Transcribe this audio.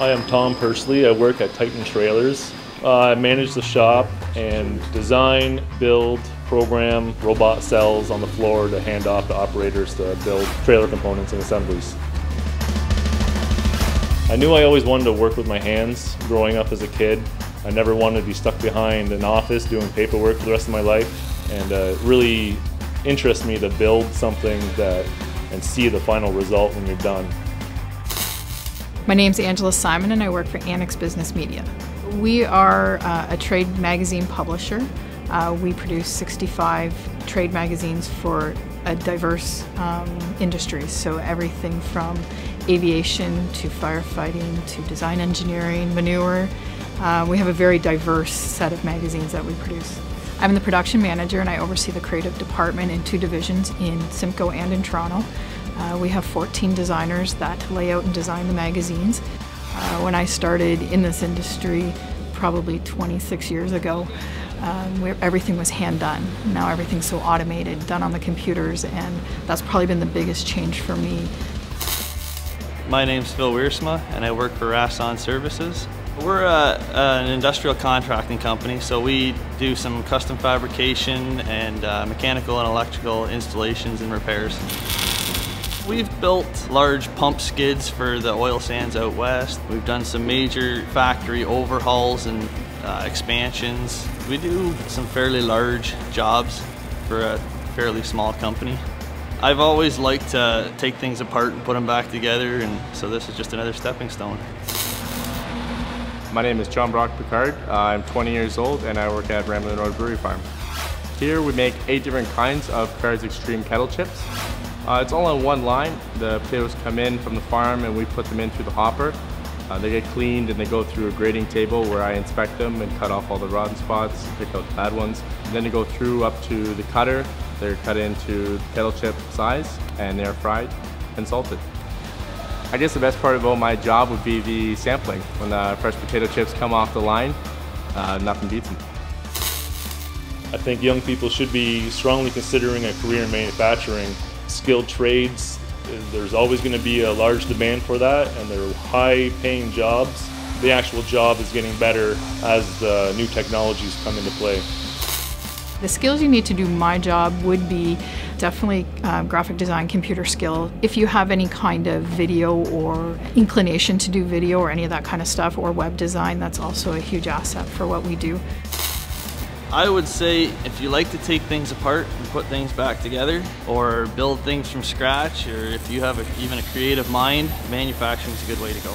I am Tom Pursley. I work at Titan Trailers. I manage the shop and design, build, program robot cells on the floor to hand off to operators to build trailer components and assemblies. I knew I always wanted to work with my hands growing up as a kid. I never wanted to be stuck behind an office doing paperwork for the rest of my life, and it really interests me to build something and see the final result when you're done. My name's Angela Simon and I work for Annex Business Media. We are a trade magazine publisher. We produce 65 trade magazines for a diverse industries, so everything from aviation to firefighting to design engineering, manure. We have a very diverse set of magazines that we produce. I'm the production manager and I oversee the creative department in 2 divisions in Simcoe and in Toronto. We have 14 designers that lay out and design the magazines. When I started in this industry probably 26 years ago, everything was hand done. Now everything's so automated, done on the computers, and that's probably been the biggest change for me. My name's Phil Wiersma and I work for Rassaun Services. We're an industrial contracting company, so we do some custom fabrication and mechanical and electrical installations and repairs. We've built large pump skids for the oil sands out west. We've done some major factory overhauls and expansions. We do some fairly large jobs for a fairly small company. I've always liked to take things apart and put them back together, and so this is just another stepping stone. My name is John Brock PICARD. I'm 20 years old and I work at Ramblin Brewery Farm. Here we make 8 different kinds of PICARD's Extreme Kettle Chips. It's all on one line. The potatoes come in from the farm and we put them in through the hopper. They get cleaned and they go through a grading table where I inspect them and cut off all the rotten spots, pick out the bad ones. And then they go through up to the cutter. They're cut into kettle chip size and they're fried and salted. I guess the best part about my job would be the sampling. When the fresh potato chips come off the line, nothing beats them. I think young people should be strongly considering a career in manufacturing. Skilled trades, there's always going to be a large demand for that, and they're high-paying jobs. The actual job is getting better as the new technologies come into play. The skills you need to do my job would be definitely graphic design, computer skill. If you have any kind of video or inclination to do video or any of that kind of stuff, or web design, that's also a huge asset for what we do. I would say if you like to take things apart and put things back together, or build things from scratch, or if you have even a creative mind, manufacturing is a good way to go.